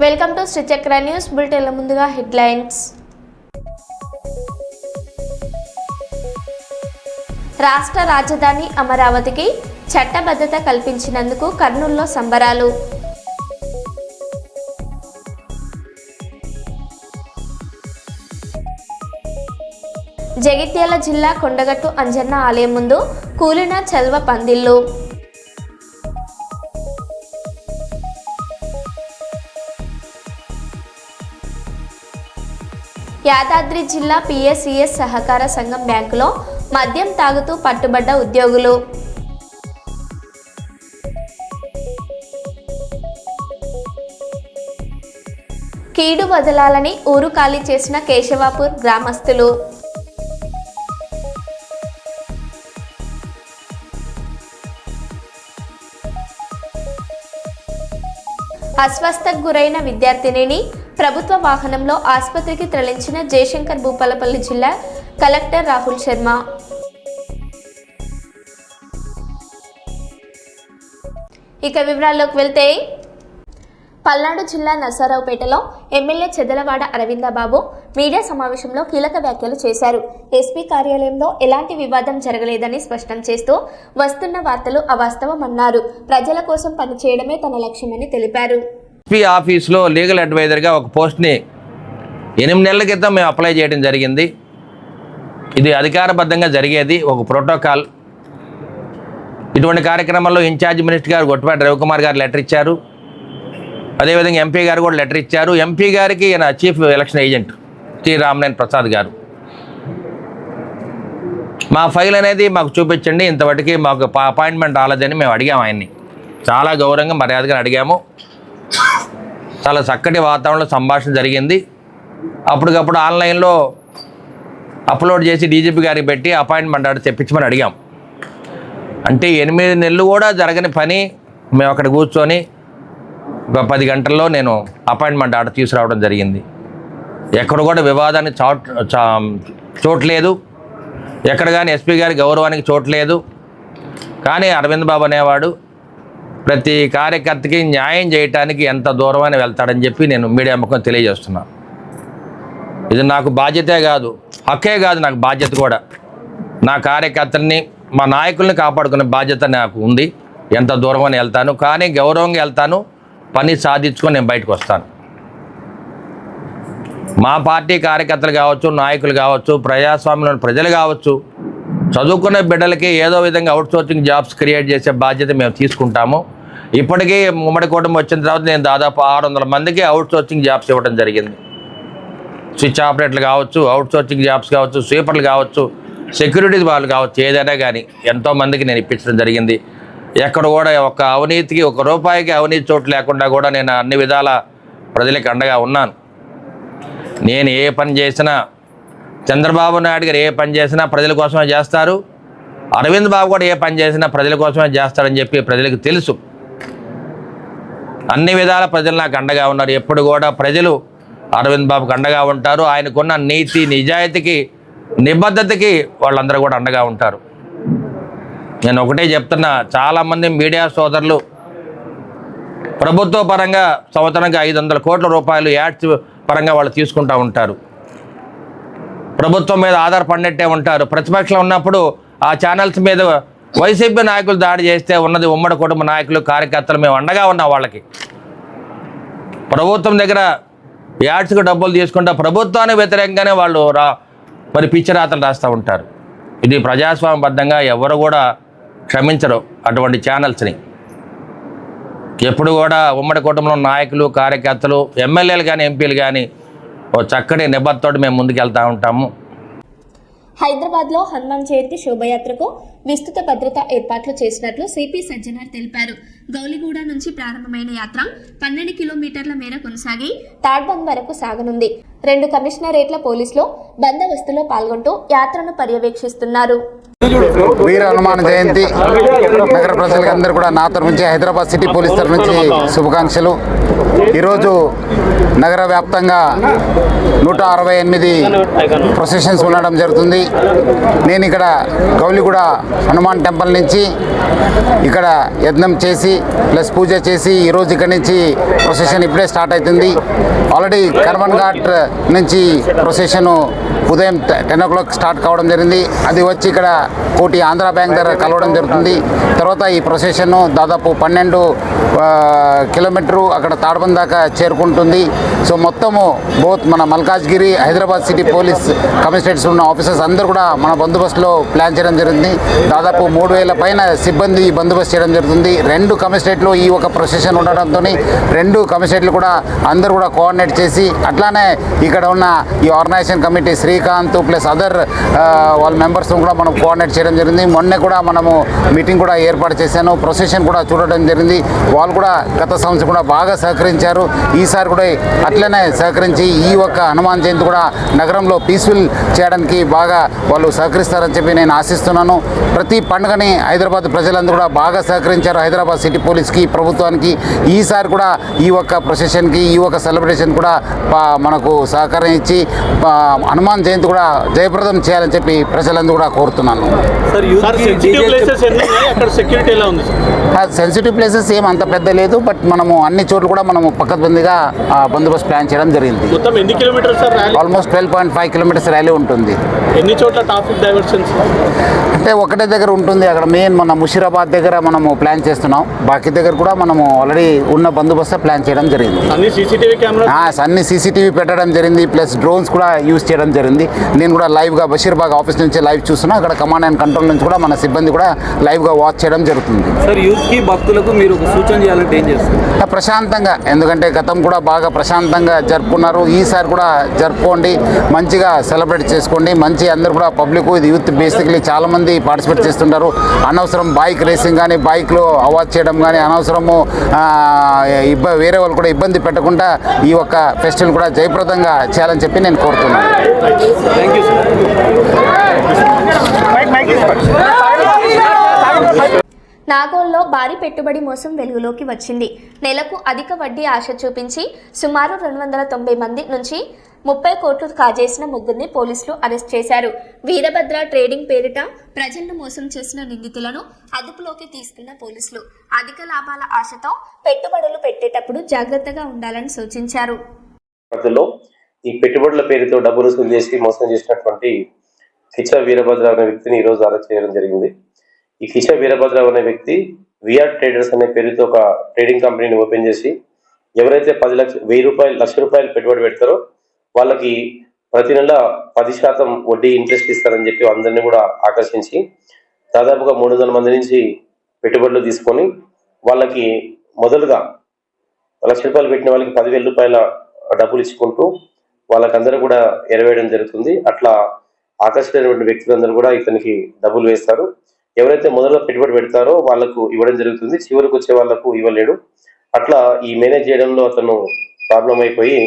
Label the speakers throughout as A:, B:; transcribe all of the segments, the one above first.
A: Welcome to Sri Chakra news బులెటిన్ల ముందుగా headlines. రాష్ట్ర రాజధాని అమరావతికి చట్టబద్ధత కల్పించినందుకు కర్నూలులో సంబరాలు. జగిత్యాల జిల్లా కొండగట్టు అంజన్న ఆలయం ముందు కూలిన చల్వ పందిళ్లు. యాదాద్రి జిల్లా పిఎస్సిఎస్ సహకార సంఘం బ్యాంకులో మద్యం తాగుతూ పట్టుబడ్డ ఉద్యోగులు. కీడు వదలాలని ఊరు ఖాళీ చేసిన కేశవాపూర్ గ్రామస్తులు. అస్వస్థకు గురైన విద్యార్థినిని ప్రభుత్వ వాహనంలో ఆసుపత్రికి తరలించిన జయశంకర్ భూపాలపల్లి జిల్లా కలెక్టర్ రాహుల్ శర్మ. ఇక వివరాల్లోకి వెళ్తే, పల్నాడు జిల్లా నర్సారావుపేటలో ఎమ్మెల్యే చెదలవాడ అరవిందబాబు మీడియా సమావేశంలో కీలక వ్యాఖ్యలు చేశారు. ఎస్పీ కార్యాలయంలో ఎలాంటి వివాదం జరగలేదని స్పష్టం చేస్తూ వస్తున్న వార్తలు అవాస్తవమన్నారు. ప్రజల కోసం పనిచేయడమే తన లక్ష్యమని తెలిపారు.
B: ఎస్పీ ఆఫీస్లో లీగల్ అడ్వైజర్గా ఒక పోస్ట్ని 8 నెలల క్రితం మేము అప్లై చేయడం జరిగింది. ఇది అధికారబద్ధంగా జరిగేది, ఒక ప్రోటోకాల్. ఇటువంటి కార్యక్రమంలో ఇన్ఛార్జ్ మినిస్టర్ గారు గొట్టిపాటి రవికుమార్ గారు లెటర్ ఇచ్చారు. అదేవిధంగా ఎంపీ గారు కూడా లెటర్ ఇచ్చారు. ఎంపీ గారికి ఈయన chief election agent T Ramanarayana Prasad గారు మా ఫైల్ అనేది మాకు చూపించండి, ఇంతవరకు మాకు అపాయింట్మెంట్ రాలేదని మేము అడిగాము. ఆయన్ని చాలా గౌరవంగా మర్యాదగా అడిగాము. చాలా చక్కటి వాతావరణంలో సంభాషణ జరిగింది. అప్పటికప్పుడు ఆన్లైన్లో అప్లోడ్ చేసి డీజీపీ గారికి పెట్టి అపాయింట్మెంట్ ఆర్డర్ తెప్పించమని అడిగాం. అంటే 8 నెలలు కూడా జరగని పని మేము అక్కడ కూర్చొని ఒక 10 గంటల్లో నేను అపాయింట్మెంట్ ఆర్డర్ తీసుకురావడం జరిగింది. ఎక్కడ కూడా వివాదానికి చోట్లేదు, ఎక్కడ కానీ ఎస్పీ గారి గౌరవానికి చోట్లేదు. కానీ అరవింద్ బాబు అనేవాడు ప్రతి కార్యకర్తకి న్యాయం చేయడానికి ఎంత దూరమని వెళ్తాడని చెప్పి నేను మీడియా ముఖం తెలియజేస్తున్నాను. ఇది నాకు బాధ్యతే కాదు, హక్కే కాదు, నాకు బాధ్యత కూడా. నా కార్యకర్తల్ని, మా నాయకుల్ని కాపాడుకునే బాధ్యత నాకు ఉంది. ఎంత దూరమని వెళ్తాను, కానీ గౌరవంగా వెళ్తాను. పని సాధించుకొని నేను బయటకు వస్తాను. మా పార్టీ కార్యకర్తలు కావచ్చు, నాయకులు కావచ్చు, ప్రజాస్వామ్యంలోని ప్రజలు కావచ్చు, చదువుకునే బిడ్డలకి ఏదో విధంగా అవుట్సోర్సింగ్ జాబ్స్ క్రియేట్ చేసే బాధ్యత మేము తీసుకుంటాము. ఇప్పటికీ ఉమ్మడి కుటుంబం వచ్చిన తర్వాత నేను దాదాపు 600 మందికి అవుట్సోర్సింగ్ జాబ్స్ ఇవ్వడం జరిగింది. స్విచ్ ఆపరేటర్లు కావచ్చు, అవుట్సోర్సింగ్ జాబ్స్ కావచ్చు, స్వీపర్లు కావచ్చు, సెక్యూరిటీ వాళ్ళు కావచ్చు, ఏదైనా కానీ ఎంతోమందికి నేను ఇప్పించడం జరిగింది. ఎక్కడ కూడా ఒక అవినీతికి, ఒక రూపాయికి అవినీతి చోటు లేకుండా కూడా నేను అన్ని విధాల ప్రజలకు అండగా ఉన్నాను. నేను ఏ పని చేసినా, చంద్రబాబు నాయుడు గారు ఏ పని చేసినా ప్రజల కోసమే చేస్తారు. అరవింద్ బాబు కూడా ఏ పని చేసినా ప్రజల కోసమే చేస్తారని చెప్పి ప్రజలకు తెలుసు. అన్ని విధాల ప్రజలు నాకు అండగా ఉన్నారు. ఎప్పుడు కూడా ప్రజలు అరవింద్ బాబుకి అండగా ఉంటారు. ఆయనకున్న నీతి, నిజాయితీకి, నిబద్ధతకి వాళ్ళందరూ కూడా అండగా ఉంటారు. నేను ఒకటే చెప్తున్నా, చాలామంది మీడియా సోదరులు ప్రభుత్వ పరంగా సంవత్సరానికి 500 కోట్ల రూపాయలు యాడ్స్ పరంగా వాళ్ళు తీసుకుంటూ ఉంటారు. ప్రభుత్వం మీద ఆధారపడినట్టే ఉంటారు. ప్రతిపక్షంలో ఉన్నప్పుడు ఆ ఛానల్స్ మీద వైసీపీ నాయకులు దాడి చేస్తే ఉన్నది ఉమ్మడి కుటుంబ నాయకులు, కార్యకర్తలు మేము అండగా ఉన్నాం వాళ్ళకి. ప్రభుత్వం దగ్గర యాడ్స్కి డబ్బులు తీసుకుంటా ప్రభుత్వానికి వ్యతిరేకంగానే వాళ్ళు మరి పిచ్చిరాతలు రాస్తూ ఉంటారు. ఇది ప్రజాస్వామ్యబద్ధంగా ఎవరు కూడా క్షమించరు అటువంటి ఛానల్స్ని. ఎప్పుడు కూడా ఉమ్మడి కుటుంబంలో నాయకులు, కార్యకర్తలు, ఎమ్మెల్యేలు కానీ, ఎంపీలు కానీ ఓ చక్కటి నిబద్ధతోటి మేము ముందుకు వెళ్తూ ఉంటాము.
A: హైదరాబాద్లో హనుమాన్ జయంతి శోభయాత్రకు విస్తృత భద్రతా ఏర్పాట్లు చేసినట్లు సిపి సజ్జనార్ తెలిపారు. గౌలిగూడ నుంచి ప్రారంభమైన యాత్ర 12 కిలోమీటర్ల మేర కొనసాగి తాడ్బంద్ వరకు సాగనుంది. 2 కమిషనరేట్ల పోలీసులు బందోబస్తులో పాల్గొంటూ యాత్రను పర్యవేక్షిస్తున్నారు.
C: వీర హనుమాన్ జయంతి నగర ప్రజలకు అందరూ కూడా నా తరఫు నుంచి హైదరాబాద్ సిటీ పోలీస్ తరఫు నుంచి శుభాకాంక్షలు. ఈరోజు నగర వ్యాప్తంగా 168 ప్రొసెషన్స్ ఉండడం జరుగుతుంది. నేను ఇక్కడ గౌలిగూడ హనుమాన్ టెంపుల్ నుంచి ఇక్కడ యజ్ఞం చేసి ప్లస్ పూజ చేసి ఈరోజు ఇక్కడ నుంచి ప్రొసెషన్ ఇప్పుడే స్టార్ట్ అవుతుంది. ఆల్రెడీ కర్మన్ ఘాట్ నుంచి ప్రొసెషన్ ఉదయం 10 o'clock స్టార్ట్ కావడం జరిగింది. అది వచ్చి ఇక్కడ కోటి ఆంధ్ర బ్యాంక్ దగ్గర కలవడం జరుగుతుంది. తర్వాత ఈ ప్రొసెషన్ దాదాపు 12 కిలోమీటరు అక్కడ తాడబంద్ దాకా చేరుకుంటుంది. సో మొత్తము బోత్ మన Malkajgiri Hyderabad city police commissionerates ఉన్న ఆఫీసర్స్ అందరూ కూడా మన బందోబస్తులో ప్లాన్ చేయడం జరిగింది. దాదాపు 3,000 పైన సిబ్బంది బందోబస్తు చేయడం జరుగుతుంది. 2 కమిషనరేట్లు ఈ ఒక ప్రొసెషన్ ఉండడంతో 2 కమిషనరేట్లు కూడా అందరూ కూడా కోఆర్డినేట్ చేసి అట్లానే ఇక్కడ ఉన్న ఈ organisation committee Srikanth plus other వాళ్ళ మెంబర్స్ కూడా మనం కోఆర్డినేట్ చేయడం జరిగింది. మొన్న కూడా మనము మీటింగ్ కూడా ఏర్పాటు చేశాను. ప్రొసెషన్ కూడా చూడడం జరిగింది. వాళ్ళు కూడా గత సంవత్సరం కూడా బాగా సహకరించారు. ఈసారి కూడా అట్లనే సహకరించి ఈ ఒక్క హనుమాన్ జయంతి కూడా నగరంలో పీస్ఫుల్ చేయడానికి బాగా వాళ్ళు సహకరిస్తారని చెప్పి నేను ఆశిస్తున్నాను. ప్రతి పండుగని హైదరాబాద్ ప్రజలందరూ కూడా బాగా సహకరించారు హైదరాబాద్ సిటీ పోలీస్కి, ప్రభుత్వానికి. ఈసారి కూడా ఈ ఒక్క ప్రొసెషన్కి ఈ ఒక్క సెలబ్రేషన్ కూడా మనకు సహకారం ఇచ్చి హనుమాన్ జయంతి కూడా జయప్రదం చేయాలని చెప్పి ప్రజలందరూ కూడా కోరుతున్నాను. సెన్సిటివ్ ప్లేసెస్ ఏం అంత పెద్ద లేదు, బట్ మనము అన్ని చోట్ల కూడా మనము పక్కబందిగా బందోబస్తు ప్లాన్ చేయడం జరిగింది. ఆల్మోస్ట్ 12.5 కిలోమీటర్స్ ర్యాలీ ఉంటుంది.
D: ఎన్ని చోట్ల ట్రాఫిక్ డైవర్షన్స్
C: అంటే ఒకటే దగ్గర ఉంటుంది. అక్కడ మెయిన్ మన ముషీరాబాద్ దగ్గర మనము ప్లాన్ చేస్తున్నాం. బాకీ దగ్గర కూడా మనము ఆల్రెడీ ఉన్న బందోబస్తు ప్లాన్ చేయడం జరిగింది. అన్ని సీసీటీవీ పెట్టడం జరిగింది. ప్లస్ డ్రోన్స్ కూడా యూజ్ చేయడం జరిగింది. నేను కూడా లైవ్గా బషీర్బాగ్ ఆఫీస్ నుంచి లైవ్ చూస్తున్నా. అక్కడ కమాండ్ అండ్ కంట్రోల్ నుంచి కూడా మన సిబ్బంది కూడా లైవ్గా వాచ్ చేయడం జరుగుతుంది.
D: సార్, యూత్కి భక్తులకు మీరు ఒక సూచన చేయాలంటే ఏం చేస్తారు?
C: ప్రశాంతంగా, ఎందుకంటే గతం కూడా బాగా ప్రశాంతంగా జరుపుకున్నారు. ఈసారి కూడా జరుపుకోండి, మంచిగా సెలబ్రేట్ చేసుకోండి. మంచి అందరు కూడా పబ్లిక్ ఇది యూత్ బేసిక్లీ చాలామంది పార్టిసిపేట్ చేస్తుంటారు. అనవసరం బైక్ రేసింగ్ కానీ బైక్లో అవాచ్ చేయడం కానీ అనవసరము వేరే వాళ్ళు కూడా ఇబ్బంది పెట్టకుండా ఈ ఒక్క ఫెస్టివల్ కూడా జయప్రదంగా చేయాలని చెప్పి నేను కోరుతున్నాను.
D: Thank you sir.
A: నాగోల్లో భారీ పెట్టుబడి మోసం వెలుగులోకి వచ్చింది. నెలకు అధిక వడ్డీ ఆశ చూపించి సుమారు 290 మంది నుంచి 30 కోట్లు కాజేసిన ముగ్గురిని పోలీసులు అరెస్ట్ చేశారు. వీరభద్ర ట్రేడింగ్ పేరిట ప్రజలను మోసం చేసిన నిందితులను అదుపులోకి తీసుకున్న పోలీసులు అధిక లాభాల ఆశతో పెట్టుబడులు పెట్టేటప్పుడు జాగ్రత్తగా ఉండాలని సూచించారు.
E: ఈ పెట్టుబడుల పేరుతో డబ్బులు వసూలు చేసి మోసం చేసినటువంటి కిచ్చా వీరభద్ర అనే వ్యక్తిని ఈ రోజు అరెస్ట్ చేయడం జరిగింది. ఈ కిచ్చా వీరభద్ర అనే వ్యక్తి విఆర్ ట్రేడర్స్ అనే పేరుతో ఒక ట్రేడింగ్ కంపెనీని ఓపెన్ చేసి ఎవరైతే 1,00,000 లక్ష రూపాయలు పెట్టుబడి పెడతారో వాళ్ళకి ప్రతి నెల 10% వడ్డీ ఇంట్రెస్ట్ ఇస్తారని చెప్పి అందరినీ కూడా ఆకర్షించి దాదాపుగా 300 మంది నుంచి పెట్టుబడులు తీసుకొని వాళ్ళకి మొదలుగా 1 లక్ష రూపాయలు పెట్టిన వాళ్ళకి 10,000 రూపాయల డబ్బులు ఇచ్చుకుంటూ వాళ్ళకందరూ కూడా ఎరవేయడం జరుగుతుంది. అట్లా ఆకర్షించినటువంటి వ్యక్తులందరూ కూడా ఇతనికి డబ్బులు వేస్తారు. ఎవరైతే మొదలుగా పెట్టుబడి పెడతారో వాళ్ళకు ఇవ్వడం జరుగుతుంది, చివరికి వచ్చే వాళ్ళకు ఇవ్వలేడు. అట్లా ఈ మేనేజ్ చేయడంలో అతను ప్రాబ్లం అయిపోయి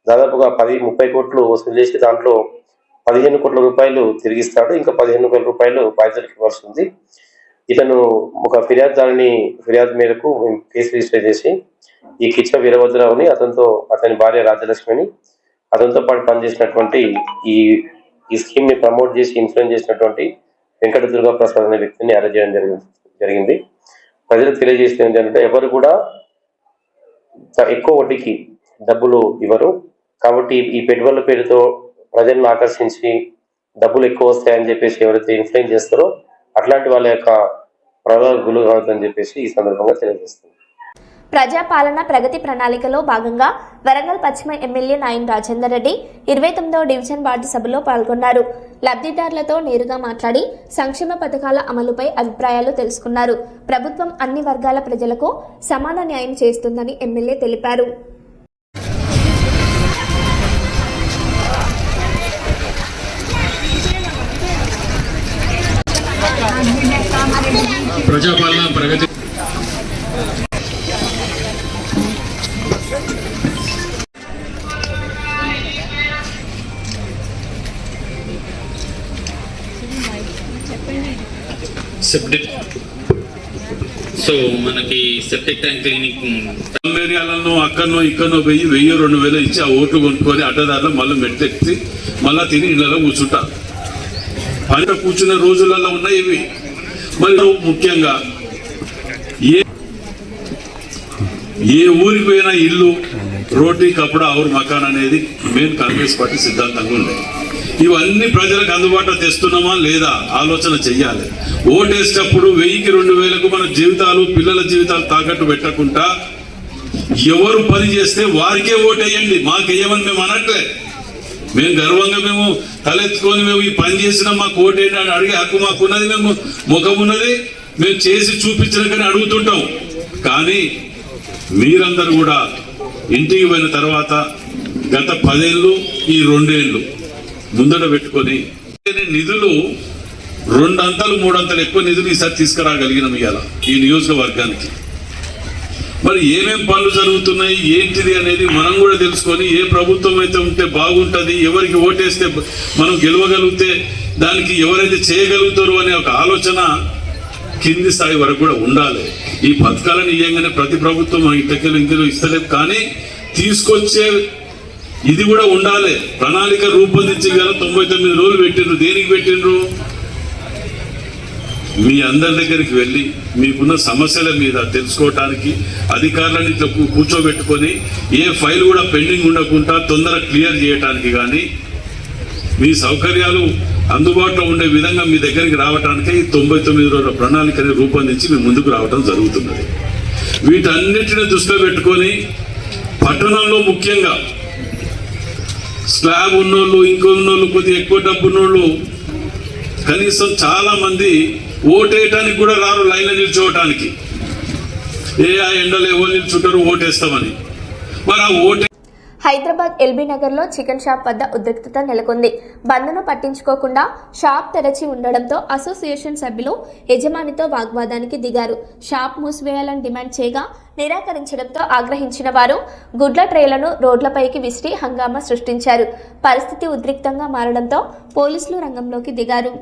E: దాదాపుగా 30 కోట్లు వసూలు చేసి దాంట్లో 15 కోట్ల రూపాయలు తిరిగిస్తాడు. ఇంకా 15 కోట్ల రూపాయలు బాధ్యతలకు ఇవ్వాల్సి ఉంది. ఇతను ఒక ఫిర్యాదు మేరకు కేసు రిజిస్టర్ చేసి ఈ కిచ్చా వీరభద్రరావుని అతని భార్య రాజలక్ష్మిని అతనితో పాటు పనిచేసినటువంటి ఈ స్కీమ్ ని ప్రమోట్ చేసి ఇన్ఫ్లుయెన్స్ చేసినటువంటి వెంకట దుర్గా ప్రసాద్ అనే వ్యక్తిని అరెస్ట్ చేయడం జరిగింది. ప్రజలకు తెలియజేసింది ఏంటంటే ఎవరు కూడా ఎక్కువ వడ్డీకి డబ్బులు ఇవ్వరు. కాబట్టి ఈ పెట్టుబడుల పేరుతో ప్రజలను ఆకర్షించి డబ్బులు ఎక్కువ వస్తాయని చెప్పేసి ఎవరైతే ఇన్ఫ్లుయెన్స్ చేస్తారో అట్లాంటి వాళ్ళ యొక్క ప్రభావం గులు కావద్దని చెప్పేసి ఈ సందర్భంగా తెలియజేస్తుంది.
A: ప్రజాపాలన ప్రగతి ప్రణాళికలో భాగంగా వరంగల్ పశ్చిమ ఎమ్మెల్యే నాయన్ రాజేందర్ రెడ్డి 29వ డివిజన్ వార్డు సభలో పాల్గొన్నారు. లబ్ధిదారులతో నేరుగా మాట్లాడి సంక్షేమ పథకాల అమలుపై అభిప్రాయాలు తెలుసుకున్నారు. ప్రభుత్వం అన్ని వర్గాల ప్రజలకు సమాన న్యాయం చేస్తుందని ఎమ్మెల్యే తెలిపారు.
F: ప్రజాపాలన ప్రగతి సెప్టిక్ సో మనకి సెప్టిక్ ట్యాంక్ క్లీనింగ్
G: ఏరియాలలో అక్కడనో ఇక్కడనో 1000-2000 ఇచ్చి ఆ ఓట్లు కొనుక్కొని అడ్డదారులు మళ్ళీ మెట్లెక్కి మళ్ళీ తిని ఇళ్లలో కూర్చుంటారు. పైన కూర్చున్న రోజులలో ఉన్నాయి ఇవి. మరి ముఖ్యంగా ఏ ఊరికి పోయినా ఇల్లు రోటీ కపడా ఔర్ మకాన్ అనేది మెయిన్ కాంగ్రెస్ పార్టీ సిద్ధాంతంగా ఉంది. ఇవన్నీ ప్రజలకు అందుబాటులో తెస్తున్నామా లేదా ఆలోచన చెయ్యాలి. ఓటేసేటప్పుడు 1000-2000 మన జీవితాలు పిల్లల జీవితాలు తాకట్టు పెట్టకుండా ఎవరు పని చేస్తే వారికే ఓటేయండి, మాకేయమని మేము అనట్లే. మేము గర్వంగా మేము తలెత్తుకొని మేము ఈ పని చేసినా మాకు ఓటేయండి అని అడిగే హక్కు మాకున్నది, మేము ముఖం ఉన్నది, మేము చేసి చూపించడానికని అడుగుతుంటాం. కానీ మీరందరూ కూడా ఇంటికి పోయిన తర్వాత గత 10 ఏళ్ళు ఈ 2 ఏళ్ళు ముందట పెట్టుకొని నిధులు 2 అంతలు 3 అంతలు ఎక్కువ నిధులు ఈసారి తీసుకురాగలిగినాం ఇవాళ ఈ నియోజకవర్గానికి. మరి ఏమేం పనులు జరుగుతున్నాయి ఏంటిది అనేది మనం కూడా తెలుసుకొని ఏ ప్రభుత్వం అయితే ఉంటే బాగుంటుంది, ఎవరికి ఓటేస్తే మనం గెలవగలిగితే దానికి ఎవరైతే చేయగలుగుతారో అనే ఒక ఆలోచన కింది స్థాయి వరకు కూడా ఉండాలి. ఈ పథకాలను ఇయ్యంగానే ప్రతి ప్రభుత్వం ఇంతలో ఇస్తలేదు, కానీ తీసుకొచ్చే ఇది కూడా ఉండాలి. ప్రణాళిక రూపొందించి గల 99 రోజులు పెట్టిండ్రు. దేనికి పెట్టిండ్రు? మీ అందరి దగ్గరికి వెళ్ళి మీకున్న సమస్యల మీద తెలుసుకోవటానికి, అధికారులను ఇట్లా కూర్చోబెట్టుకొని ఏ ఫైల్ కూడా పెండింగ్ ఉండకుండా తొందరగా క్లియర్ చేయడానికి, కానీ మీ సౌకర్యాలు అందుబాటులో ఉండే విధంగా మీ దగ్గరికి రావడానికి 99 రోజుల ప్రణాళికని రూపొందించి మీ ముందుకు రావడం జరుగుతున్నది. వీటన్నిటిని దృష్టిలో పెట్టుకొని పట్టణంలో ముఖ్యంగా స్లాబ్ ఉన్నోళ్ళు, ఇంకో ఉన్నోళ్ళు, కొద్దిగా ఎక్కువ డబ్బు ఉన్నోళ్ళు కనీసం చాలా మంది ఓటేయటానికి కూడా రారు లైన్లో నిల్చోవటానికి. ఆ ఎండలు ఎవరు నిల్చుంటారు ఓటేస్తామని. మరి ఆ ఓటే
A: హైదరాబాద్ ఎల్బీ నగర్లో చికెన్ షాప్ వద్ద ఉద్రిక్తత నెలకొంది. బంద్ను పట్టించుకోకుండా షాప్ తెరచి ఉండడంతో అసోసియేషన్ సభ్యులు యజమానితో వాగ్వాదానికి దిగారు. షాప్ మూసివేయాలని డిమాండ్ చేయగా నిరాకరించడంతో ఆగ్రహించిన వారు గుడ్ల ట్రేలను రోడ్లపైకి విసిరి హంగామా సృష్టించారు. పరిస్థితి ఉద్రిక్తంగా మారడంతో పోలీసులు రంగంలోకి దిగారు.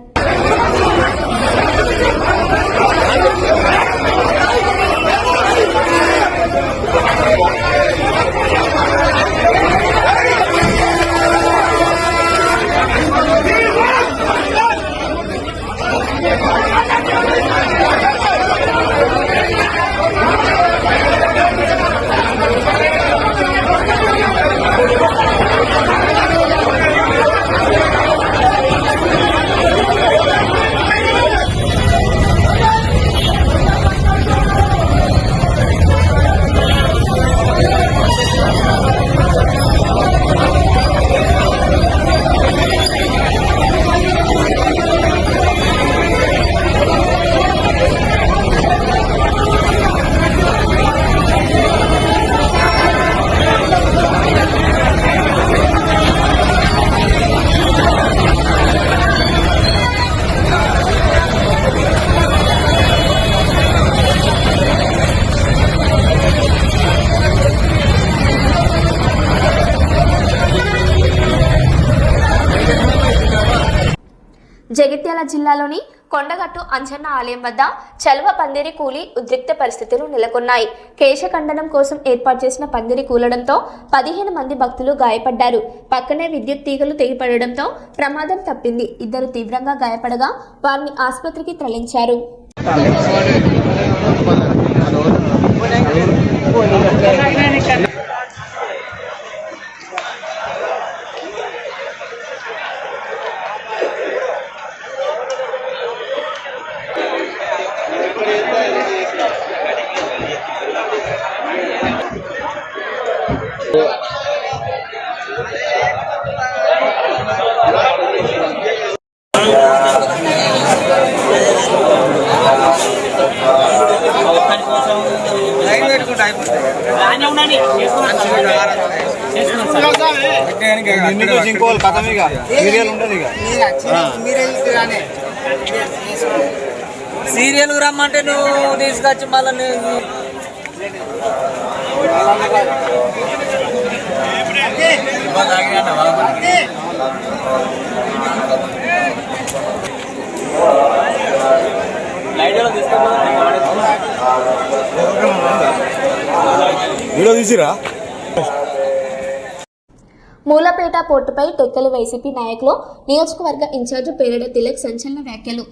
A: జగిత్యాల జిల్లాలోని కొండగట్టు అంజన్న ఆలయం వద్ద చలువ పందిరి కూలి ఉద్రిక్త పరిస్థితులు నెలకొన్నాయి. కేశఖండనం కోసం ఏర్పాటు చేసిన పందిరి కూలడంతో 15 మంది భక్తులు గాయపడ్డారు. పక్కనే విద్యుత్ తీగలు తెగిపడడంతో ప్రమాదం తప్పింది. 2 తీవ్రంగా గాయపడగా వారిని ఆసుపత్రికి తరలించారు.
H: సీరియల్ రమ్మంటే నువ్వు తీసుకొచ్చి మళ్ళీ లైట్
A: మూలపేట పోర్టుపై టెక్కలి వైసీపీ నాయకులు నియోజకవర్గ ఇన్ఛార్జ్ పేరడ తిలక్ సంచలన వ్యాఖ్యలు.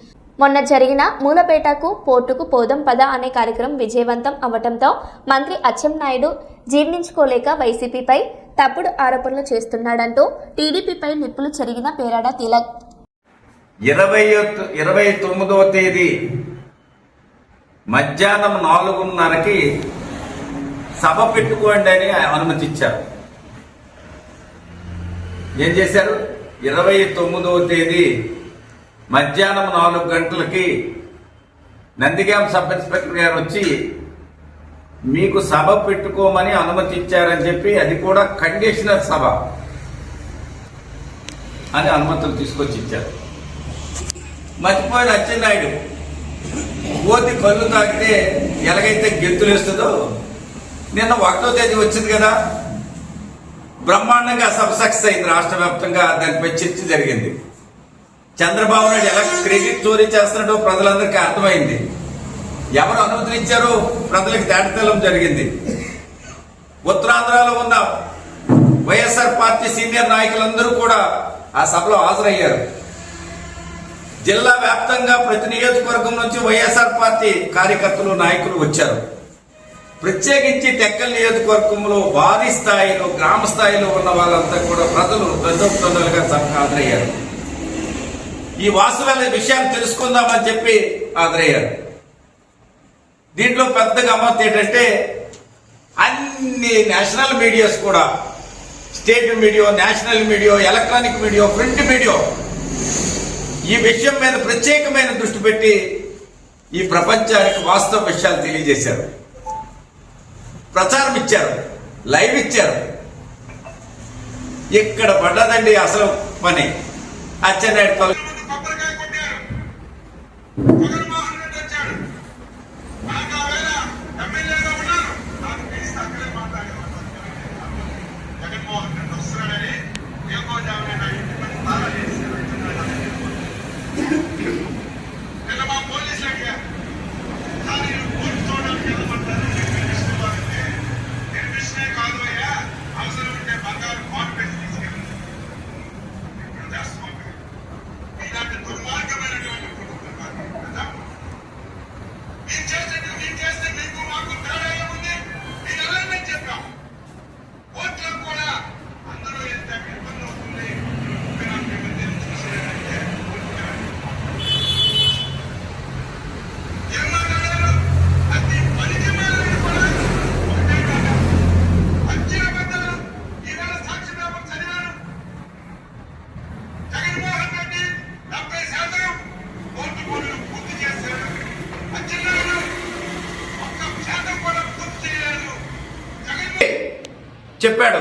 A: మొన్న జరిగిన మూలపేటకు పోర్టుకు పోదాం పద అనే కార్యక్రమం విజయవంతం అవ్వటంతో మంత్రి అచ్చెన్నాయుడు జీర్ణించుకోలేక వైసీపీపై తప్పుడు ఆరోపణలు చేస్తున్నాడంటూ టీడీపీపై నిప్పులు చెరిగిన పేరడ తిలక్
I: 29వ తేదీ మధ్యాహ్నం 4:30కి సభ పెట్టుకోండి అని అనుమతి ఇచ్చారు. ఏం చేశారు? 29వ తేదీ మధ్యాహ్నం 4 గంటలకి నందిగాం సబ్ ఇన్స్పెక్టర్ గారు వచ్చి మీకు సభ పెట్టుకోమని అనుమతి ఇచ్చారని చెప్పి, అది కూడా కండిషనల్ సభ అని అనుమతులు తీసుకొచ్చి ఇచ్చారు. మర్చిపోయిన అచ్చెన్నాయుడు కోతి కళ్ళు తాగితే ఎలాగైతే గెంతులేస్తుందో, నిన్న 1వ తేదీ వచ్చింది కదా, బ్రహ్మాండంగా సభ సక్సెస్ అయింది. రాష్ట్ర వ్యాప్తంగా దానిపై చర్చ జరిగింది. చంద్రబాబు నాయుడు ఎలా క్రెడిట్ చోరీ చేస్తున్నాడో ప్రజలందరికీ అర్థమైంది. ఎవరు అనుమతులు ఇచ్చారో ప్రజలకు తేటతెల్లం జరిగింది. ఉత్తరాంధ్రలో ఉన్న వైఎస్ఆర్ పార్టీ సీనియర్ నాయకులందరూ కూడా ఆ సభలో హాజరయ్యారు. జిల్లా వ్యాప్తంగా ప్రతి నియోజకవర్గం నుంచి వైఎస్ఆర్ పార్టీ కార్యకర్తలు నాయకులు వచ్చారు. ప్రత్యేకించి టెక్కల్ నియోజకవర్గంలో భారీ స్థాయిలో గ్రామ స్థాయిలో ఉన్న వాళ్ళంతా కూడా ప్రజలు తండ్రులుగా సభకు హాజరయ్యారు. ఈ వాస్తవాల విషయాన్ని తెలుసుకుందామని చెప్పి హాజరయ్యారు. దీంట్లో పెద్ద గమ్మత్తు ఏంటంటే, అన్ని నేషనల్ మీడియాస్ కూడా, state media, national media, electronic media, print media ఈ విషయం మీద ప్రత్యేకమైన దృష్టి పెట్టి ఈ ప్రపంచానికి వాస్తవ విషయాలు తెలియజేశారు, ప్రచారం ఇచ్చారు, లైవ్ ఇచ్చారు. ఇక్కడ పడ్డదండి అసలు పని. అచ్చెన్నాయుడు చెప్పాడు,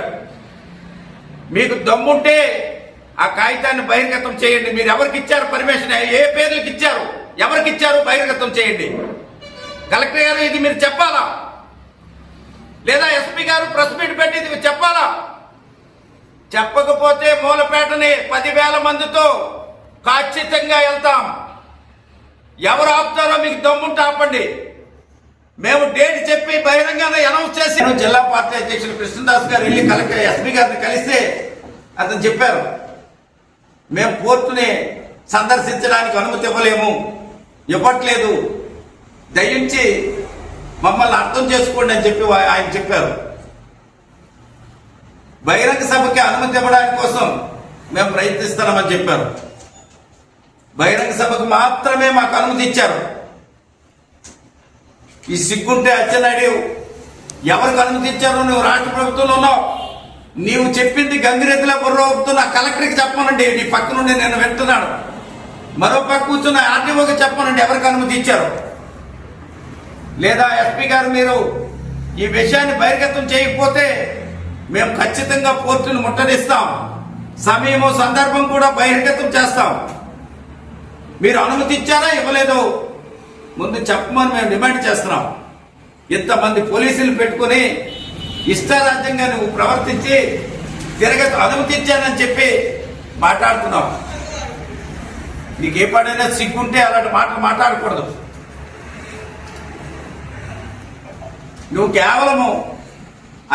I: మీకు దమ్ముంటే ఆ కాగితాన్ని బహిర్గతం చేయండి. మీరు ఎవరికి ఇచ్చారు పర్మిషన్, ఏ పేర్లకు ఇచ్చారు, ఎవరికి ఇచ్చారు, బహిర్గతం చేయండి. కలెక్టర్ గారు ఇది మీరు చెప్పాలా, లేదా ఎస్పీ గారు ప్రెస్ మీట్ పెట్టి ఇది చెప్పాలా? చెప్పకపోతే మూలపేటని 10,000 మందితో ఖచ్చితంగా వెళ్తాం. ఎవరు ఆపుతారో మీకు దమ్ముంటే ఆపండి. మేము డేట్ చెప్పి బహిరంగంగా అనౌన్స్ చేసి, జిల్లా పార్టీ అధ్యక్షులు కృష్ణదాస్ గారు వెళ్ళి కలెక్టర్ ఎస్పీ గారిని కలిస్తే అతను చెప్పారు, మేము పోర్టుని సందర్శించడానికి అనుమతి ఇవ్వట్లేదు, దయించి మమ్మల్ని అర్థం చేసుకోండి అని చెప్పి ఆయన చెప్పారు. బహిరంగ సభకి అనుమతి ఇవ్వడానికి కోసం మేము ప్రయత్నిస్తున్నామని చెప్పారు. బహిరంగ సభకు మాత్రమే మాకు అనుమతి ఇచ్చారు. ఈ సిగ్గుంటే అచ్చెన్నాయుడు ఎవరికి అనుమతి ఇచ్చారో నువ్వు రాష్ట్ర ప్రభుత్వంలో ఉన్నావు. నీవు చెప్పింది గంగిరెద్దుల బుర్రవుతున్న కలెక్టర్కి చెప్పనండి, నీ పక్క నుండి నేను వింటున్నాను. మరో పక్క కూర్చున్న ఆర్టీఓకి చెప్పనండి ఎవరికి అనుమతి ఇచ్చారు. లేదా ఎస్పీ గారు మీరు ఈ విషయాన్ని బహిర్గతం చేయకపోతే మేము ఖచ్చితంగా పోర్టును ముట్టడిస్తాం, సమయము సందర్భం కూడా బహిర్గతం చేస్తాం. మీరు అనుమతి ఇచ్చారా ఇవ్వలేదు ముందు చెప్పమని మేము డిమాండ్ చేస్తున్నాం. ఇంతమంది పోలీసులు పెట్టుకుని ఇష్టారాజ్యంగా నువ్వు ప్రవర్తించి అనుమతి ఇచ్చానని చెప్పి మాట్లాడుతున్నావు. నీకు ఏ పడైనా సిగ్గుంటే అలాంటి మాటలు మాట్లాడకూడదు. నువ్వు కేవలము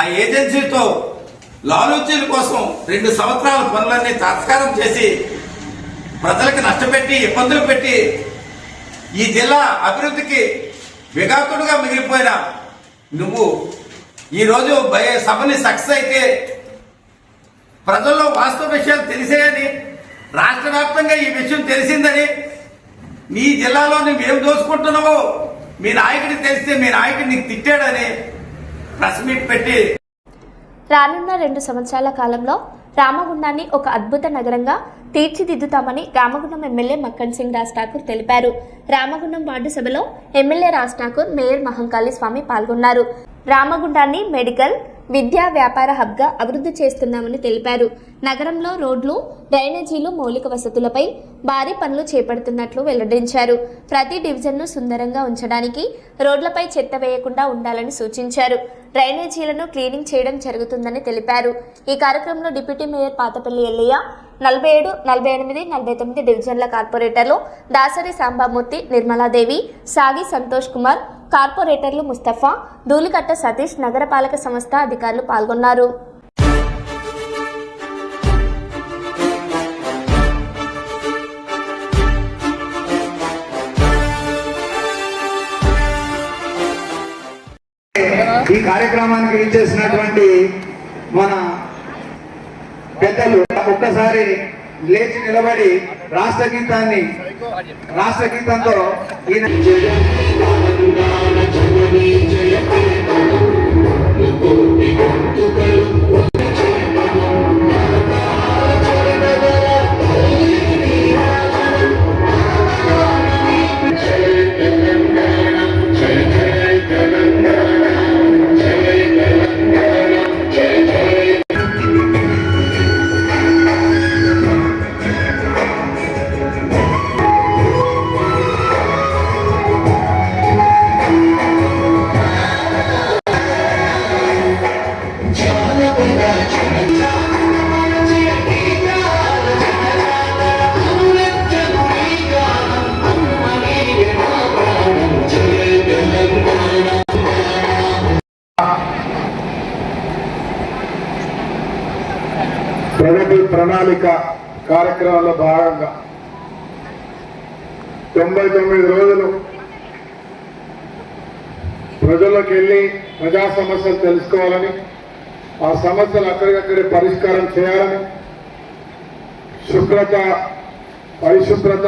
I: ఆ ఏజెన్సీతో లాలూచీల కోసం 2 సంవత్సరాల పనులన్నీ తాత్కారం చేసి ప్రజలకు నష్టపెట్టి ఇబ్బందులు పెట్టి ఈ జిల్లా అభివృద్ధికి విఘాతుడుగా మిగిలిపోయిన నువ్వు ఈరోజు సభని సక్సెస్ అయితే ప్రజల్లో వాస్తవ విషయాలు తెలిసేయని, రాష్ట్ర వ్యాప్తంగా ఈ విషయం తెలిసిందని, నీ జిల్లాలో నువ్వేం దోచుకుంటున్నావో మీ నాయకుడికి తెలిస్తే మీ నాయకుడు నీకు తిట్టాడని ప్రెస్ మీట్ పెట్టి
A: రానున్న 2 సంవత్సరాల కాలంలో రామగుండాన్ని ఒక అద్భుత నగరంగా తీర్చిదిద్దుతామని రామగుండం ఎమ్మెల్యే మక్కన్ సింగ్ రాజ్ ఠాకూర్ తెలిపారు. రామగుండం వార్డు సభలో ఎమ్మెల్యే రాజ్ ఠాకూర్, మేయర్ మహంకాళి స్వామి పాల్గొన్నారు. రామగుండాన్ని మెడికల్, విద్యా, వ్యాపార హబ్గా అభివృద్ధి చేస్తున్నామని తెలిపారు. నగరంలో రోడ్లు, డ్రైనేజీలు, మౌలిక వసతులపై భారీ పనులు చేపడుతున్నట్లు వెల్లడించారు. ప్రతి డివిజన్ను సుందరంగా ఉంచడానికి రోడ్లపై చెత్త వేయకుండా ఉండాలని సూచించారు. డ్రైనేజీలను క్లీనింగ్ చేయడం జరుగుతుందని తెలిపారు. ఈ కార్యక్రమంలో డిప్యూటీ మేయర్ పాతపల్లి ఎల్లయ్య, 47, 48, 49 డివిజన్ల కార్పొరేటర్లు దాసరి సాంబామూర్తి, నిర్మలాదేవి, సాగి సంతోష్ కుమార్, కార్పొరేటర్లు ముస్తఫా, ధూళికట్ట సతీష్, నగరపాలక సంస్థ అధికారులు పాల్గొన్నారు.
J: ఈ కార్యక్రమానికి ఇచ్చేసినటువంటి మన పెద్దలు ఒక్కసారి లేచి నిలబడి రాష్ట్ర గీతంతో ఈయన ప్రగతి ప్రణాళిక కార్యక్రమంలో భాగంగా 99 రోజులు ప్రజల్లోకి వెళ్ళి ప్రజా సమస్యలు తెలుసుకోవాలని, ఆ సమస్యలు అక్కడికక్కడే పరిష్కారం చేయాలని, శుభ్రత, పరిశుభ్రత,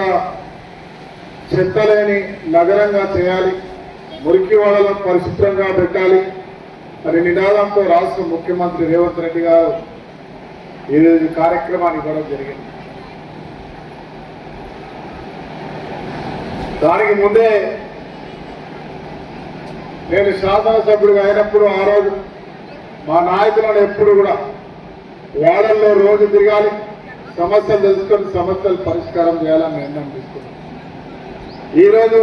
J: చెత్తలేని నగరంగా చేయాలి, మురికి వాడలను పరిశుభ్రంగా పెట్టాలి అని నినాదంతో రాష్ట్ర ముఖ్యమంత్రి రేవంత్ రెడ్డి గారు ఈరోజు కార్యక్రమాన్ని ఇవ్వడం జరిగింది. దానికి ముందే నేను శాసనసభ్యుడిగా అయినప్పుడు ఆ రోజు మా నాయకులను ఎప్పుడు కూడా వాడల్లో రోజు తిరగాలి, సమస్యలు తెలుసుకొని సమస్యలు పరిష్కారం చేయాలని నిర్ణయం తీసుకున్నాం. ఈరోజు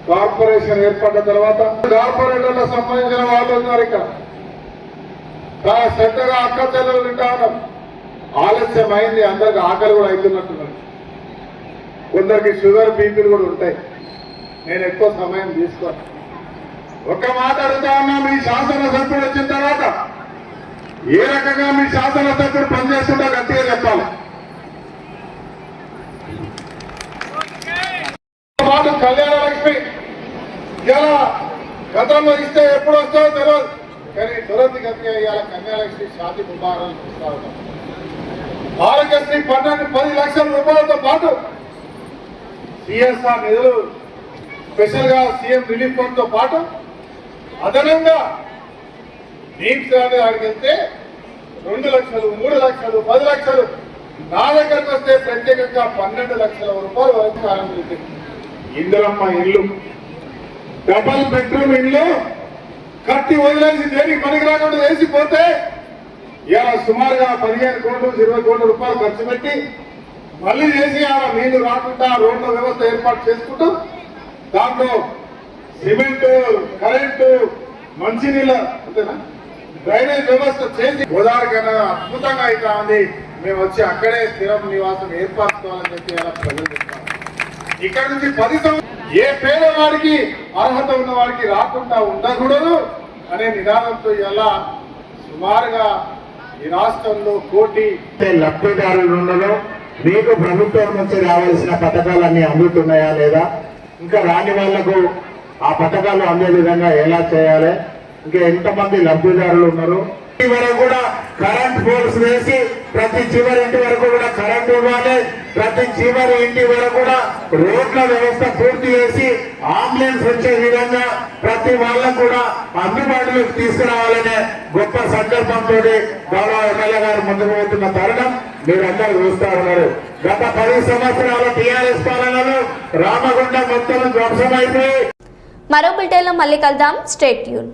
J: కార్పొరేషన్ ఏర్పడిన తర్వాత కార్పొరేటర్లకు సంబంధించిన వాళ్ళు ఉన్నారు. ఇక్కడ చాలా శ్రద్ధగా అక్క చెల్లెలు తింటా ఉన్నాం. ఆలస్యం అయింది, అందరికి ఆకలి కూడా అవుతున్నట్టున్నారు. కొందరికి షుగర్, బీపీలు కూడా ఉంటాయి. నేను ఎక్కువ సమయం తీసుకోను. ఒక్క మాట అడుగుతా ఉన్నా, మీ శాసనసభ్యుడు వచ్చిన తర్వాత ఏ రకంగా మీ శాసనసభ్యుడు పనిచేస్తుందో గట్టిగా చెప్పాలి. కళ్యాణ లక్ష్మి ఇలా గతంలో ఇస్తే ఎప్పుడు వస్తావో తెలియదు, కానీ దురతిగతిగా ఇవాళ కన్యాలక్ష్మి షాది ముబారక్ ఇస్తా ఉన్నాం. ఆరోగ్యశ్రీ 10 లక్షల రూపాయలతో పాటు సిఎస్ఆర్ నిధులు, స్పెషల్ గా సీఎం రిలీఫ్ ఫండ్ తో పాటు అదనంగా నీమ్స్ అడిగి వెళ్తే 2 లక్షలు, 3 లక్షలు, 10 లక్షలు, నా దగ్గరకు వస్తే ప్రత్యేకంగా 12 లక్షల రూపాయలు వరకు ప్రారంభించింది. ఇందిరమ్మ ఇల్లు, డబల్ బెడ్రూమ్ ఇల్లు కట్టి వదిలేసి దేనికి పనికి రాకుండా వేసిపోతే ఇలా సుమారుగా 15 కోట్లు 20 కోట్ల రూపాయలు ఖర్చు పెట్టి మళ్ళీ చేసి అలా నీళ్లు రాకుండా రోడ్ల వ్యవస్థ ఏర్పాటు చేసుకుంటూ దాంట్లో సిమెంట్, కరెంటు, మంచినీళ్ళ అంతేనా డ్రైనేజ్ వ్యవస్థ చేసి గోదావరి కన్నా అద్భుతంగా అవుతా ఉంది. మేము వచ్చి అక్కడే స్థిరం నివాసం ఏర్పరచుకోవాలని చెప్పి అలా ప్రజలు చెప్తాం. ఇక్కడ నుంచి 10 సంవత్సరాలు ఏ పేదవాడికి అర్హత ఉన్న వాడికి రాకుండా ఉండకూడదు. అనే నినాదంతో ఇలా సుమారుగా ఈ రాష్ట్రంలో 1 కోటి లబ్ధిదారులు ఉండడం, మీకు ప్రభుత్వం నుంచి రావాల్సిన పథకాలన్నీ అందుతున్నాయా లేదా, ఇంకా రాని వాళ్లకు ఆ పథకాలు అందే విధంగా ఎలా చేయాలి, ఇంకా ఎంతమంది లబ్ధిదారులు ఉన్నారు, వరకు కూడా కరెంట్ పోల్స్ వేసి ప్రతి చివరి ఇంటి వరకు కూడా కరెంట్ ఇవ్వాలి, ప్రతి చివరి ఇంటి వరకు కూడా రోడ్ల వ్యవస్థ పూర్తి చేసి అంబులెన్స్ వచ్చే విధంగా ప్రతి వాళ్ళకు కూడా అందుబాటులోకి తీసుకురావాలనే గొప్ప సంకల్పంతో గౌరవ ఎమ్మెల్యే గారు ముందుకు పోతున్న తరుణం మీరందరూ చూస్తా ఉన్నారు. గత 10 సంవత్సరాల టీఆర్ఎస్ పాలనలో రామగుండం మొత్తం ధ్వంసమైపోయి.
A: మరో బులెటిన్లో మళ్ళీ కలుద్దాం. Stay tune.